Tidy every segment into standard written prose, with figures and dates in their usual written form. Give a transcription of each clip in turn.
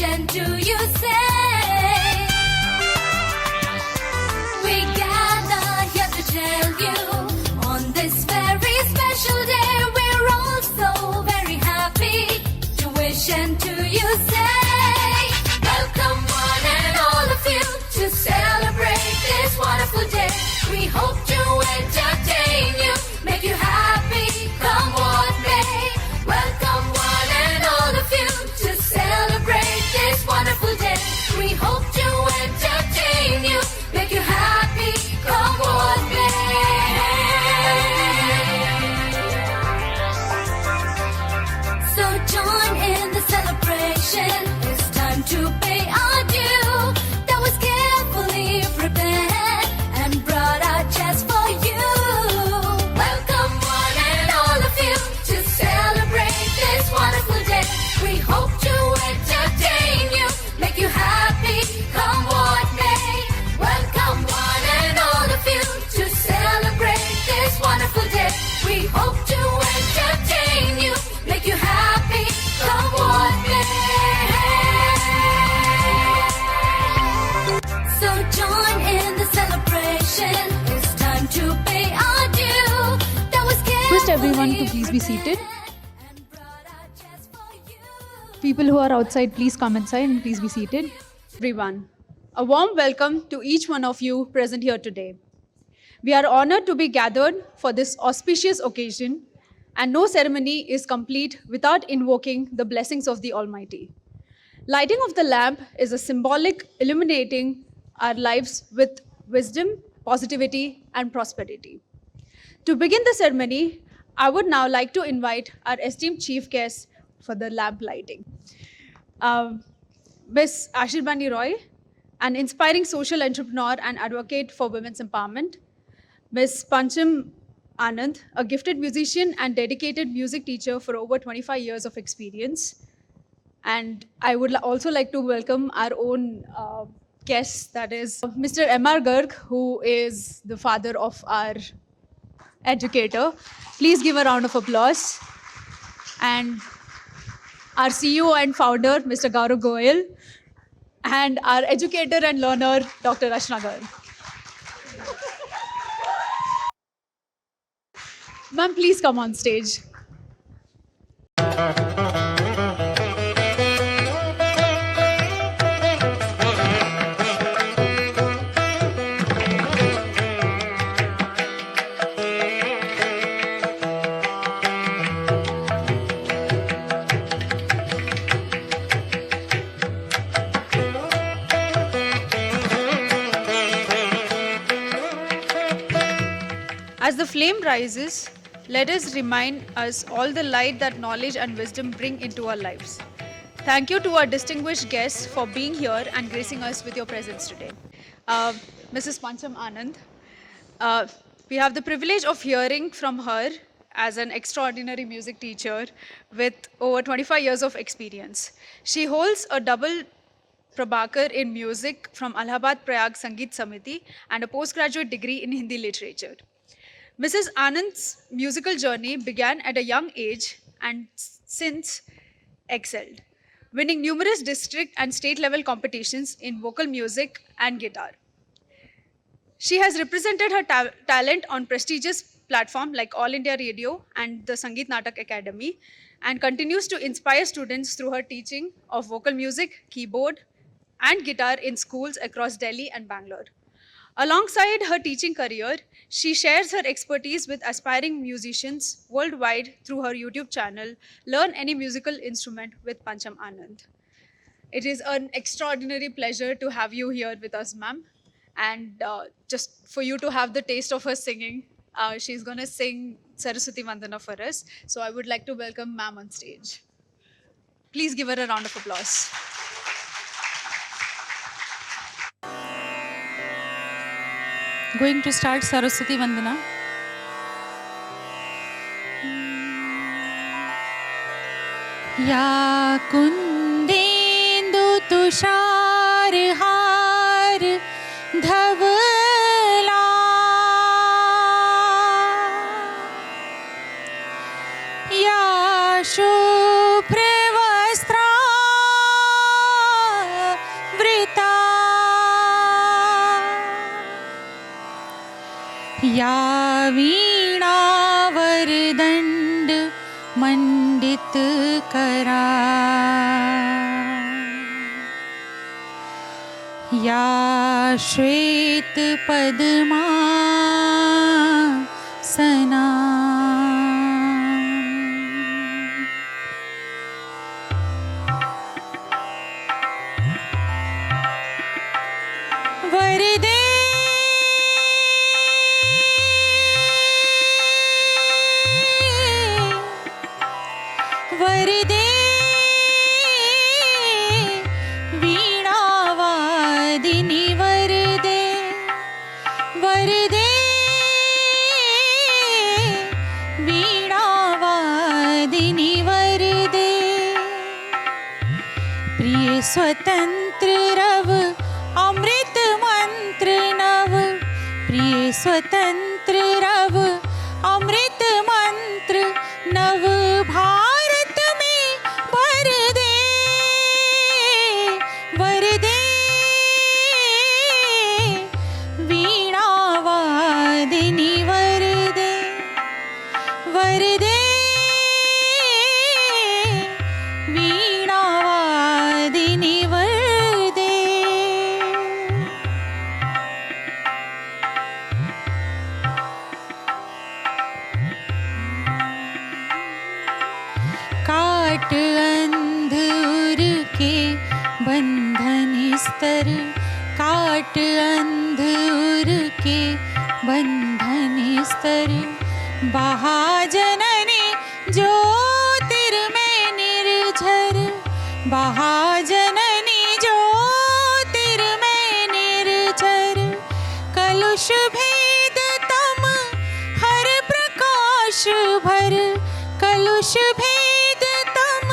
and do you say? We gather here to tell you on this very special day we're all so very happy to wish and do you say? Welcome one and all of you to celebrate this wonderful day. We hope to entertain you, make you happy, come what may. Welcome one and all of you to celebrate this wonderful day. We hope to entertain you, make you happy, come what may. So join in the celebration. It's time to pay our due. That was carefully prepared and brought out just for you. Welcome one and all of you to celebrate this wonderful day. We hope to entertain you, make you happy, come what may. Welcome one and all of you to celebrate this wonderful day. We hope to entertain you, make you happy, come what may. So join in the celebration. It's time to pay our due. That was Request everyone to please be seated. People who are outside, please come inside and please be seated. Everyone, a warm welcome to each one of you present here today. We are honored to be gathered for this auspicious occasion, and no ceremony is complete without invoking the blessings of the Almighty. Lighting of the lamp is a symbolic illuminating our lives with wisdom, positivity, and prosperity. To begin the ceremony, I would now like to invite our esteemed chief guest for the lamp lighting. Ms. Ashirbani Roy, an inspiring social entrepreneur and advocate for women's empowerment. Ms. Pancham Anand, a gifted musician and dedicated music teacher for over 25 years of experience. And I would also like to welcome our own guest, that is Mr. M.R. Garg, who is the father of our educator. Please give a round of applause. And our CEO and founder, Mr. Gaurav Goyal, and our educator and learner, Dr. Rachna Garg. Ma'am, please come on stage. As the flame rises, let us remind us all the light that knowledge and wisdom bring into our lives. Thank you to our distinguished guests for being here and gracing us with your presence today. Mrs. Pancham Anand, we have the privilege of hearing from her as an extraordinary music teacher with over 25 years of experience. She holds a double Prabhakar in music from Allahabad Prayag Sangeet Samiti and a postgraduate degree in Hindi literature. Mrs. Anand's musical journey began at a young age and since excelled, winning numerous district and state level competitions in vocal music and guitar. She has represented her talent on prestigious platforms like All India Radio and the Sangeet Natak Academy, and continues to inspire students through her teaching of vocal music, keyboard, and guitar in schools across Delhi and Bangalore. Alongside her teaching career, she shares her expertise with aspiring musicians worldwide through her YouTube channel, Learn Any Musical Instrument with Pancham Anand. It is an extraordinary pleasure to have you here with us, ma'am. And just for you to have the taste of her singing, she's going to sing Saraswati Vandana for us. So I would like to welcome ma'am on stage. Please give her a round of applause. Going to start Saraswati Vandana. Ya kundendu tushar har धवला या शुभ्र वस्त्रांबर या वीणा वरदंड मंडित करा, या श्वेत पद्मासना, वरदे वरदे वीणावादिनी वरदे, वरदे वीणावादिनी वरदे, प्रिय स्वतंत्र रव अमृत मंत्र नव, प्रिय स्वतंत्र रव अमृत मंत्र नव, भारत में भर दे, वरदे वीणावादिनी वरदे, वरदे वीणावादिनी वरदे। काट अंधूर के बंधन स्तर, काट अंधूर के बंधन स्तर, महाजननी ज्योतिर्मय निर्झर, महाजननी ज्योतिर्मय निर्झर, कलुष भेद तम हर प्रकाश भर, कलुष भेद तम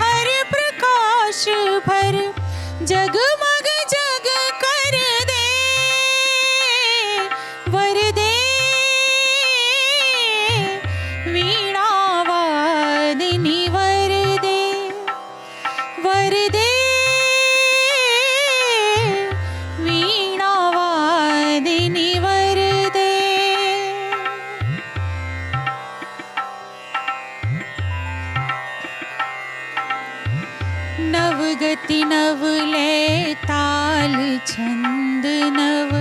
हर प्रकाश भर, जगमग जग कर दे, वरदे वीणावादिनी वरदे, वरदे वीणावादिनी वरदे। नवगति नवलय ताल छंद नव,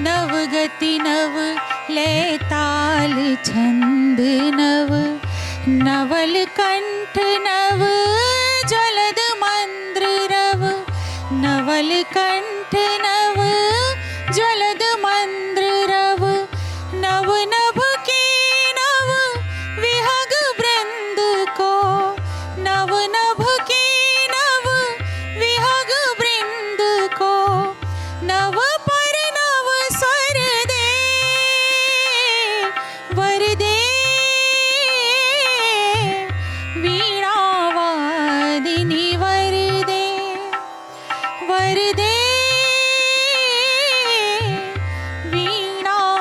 नवगति नवलय ताल छंद नव, नवल कंठ नव ज्वलद मंद्र रव, नवल कंठ नव ज्वलद मंद्र रव, नव नभ के नव विहग वृंद को, नव नभ के नव विहग वृंद को, नव पर नव स्वर दे, वरदे वीणावादिनी वरदे, वरदे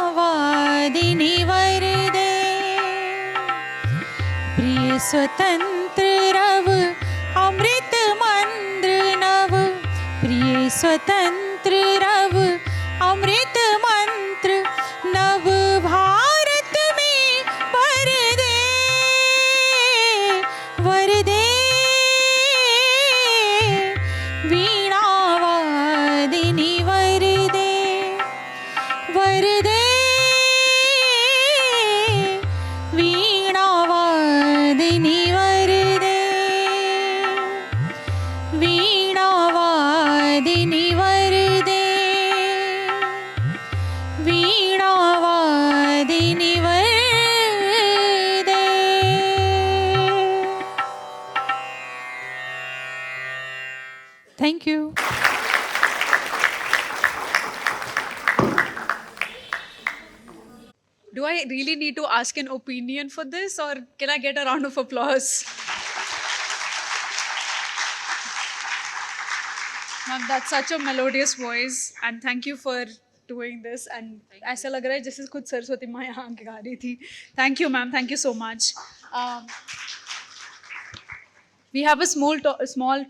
वीणावादिनी वरदे, प्रिय स्वतंत्र रव अमृत मंत्र नव, प्रिय स्वतंत्र रव अमृत मंत्र नव, भारत में भर दे, वरदे वीणावादिनी वरदे, वरदे वीणावादिनी वरदे, वीणावादिनी वरदे, वीणावादिनी वरदे। Thank you. Do I really need to ask an opinion for this, or can I get a round of applause? Ma'am, that's such a melodious voice, and thank you for doing this. And ऐसा लग रहा है जैसे खुद सरस्वती माँ यहाँ आके गा रही थी. Thank you, ma'am. Thank you so much. We have a small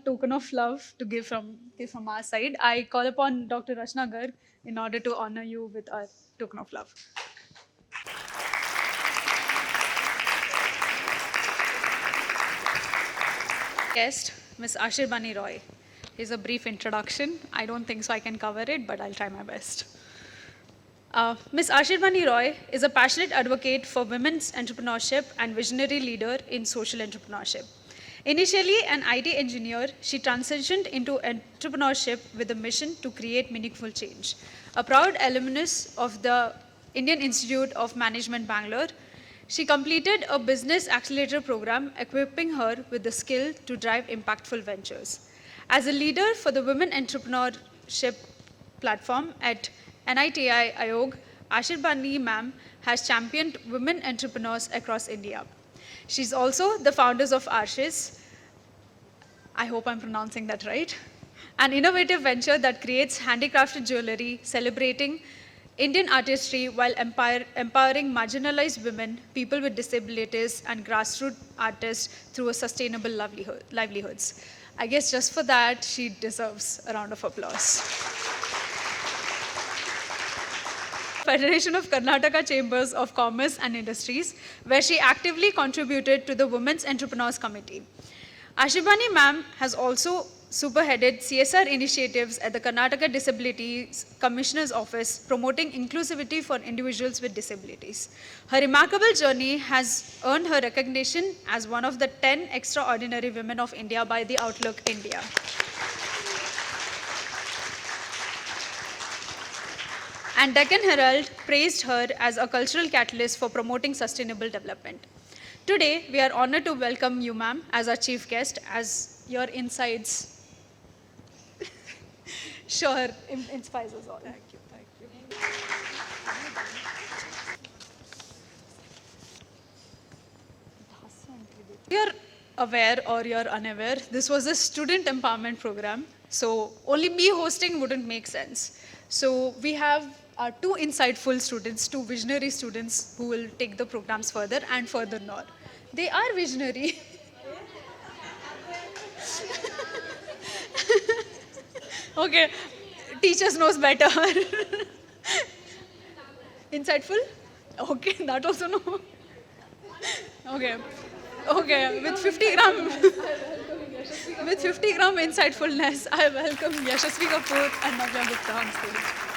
token of love to give from our side. I call upon Dr. Rachna Garg in order to honor you with our token of love. Guest, Ms. Ashirbani Roy. Here's a brief introduction. I don't think so I can cover it, but I'll try my best. Ms. Ashirbani Roy is a passionate advocate for women's entrepreneurship and visionary leader in social entrepreneurship. Initially an IT engineer, she transitioned into entrepreneurship with a mission to create meaningful change. A proud alumnus of the Indian Institute of Management, Bangalore, she completed a business accelerator program equipping her with the skill to drive impactful ventures. As a leader for the Women Entrepreneurship platform at NITI Ayog, Ashirbani ma'am has championed women entrepreneurs across India. She's also the founders of Arshis, I hope I'm pronouncing that right, an innovative venture that creates handicrafted jewelry celebrating Indian artistry while empowering marginalized women, people with disabilities, and grassroots artists through a sustainable livelihoods. I guess just for that, she deserves a round of applause. Federation of Karnataka Chambers of Commerce and Industries, where she actively contributed to the Women's Entrepreneurs Committee. Ashirbani ma'am has also spearheaded CSR initiatives at the Karnataka Disabilities Commissioner's Office, promoting inclusivity for individuals with disabilities. Her remarkable journey has earned her recognition as one of the 10 extraordinary women of India by the Outlook India. And Deccan Herald praised her as a cultural catalyst for promoting sustainable development. Today, we are honored to welcome you, ma'am, as our chief guest, as your insights sure inspires us all. Thank you. You're aware or you're unaware, this was a student empowerment program, so only me hosting wouldn't make sense. So we have two insightful students, two visionary students who will take the programs further and furthermore. They are visionary. Okay, teachers knows better. Insightful? Okay, that also no. Okay, with 50 gram insightfulness, I welcome Yashasvi Kapoor and Navya Gupta on stage.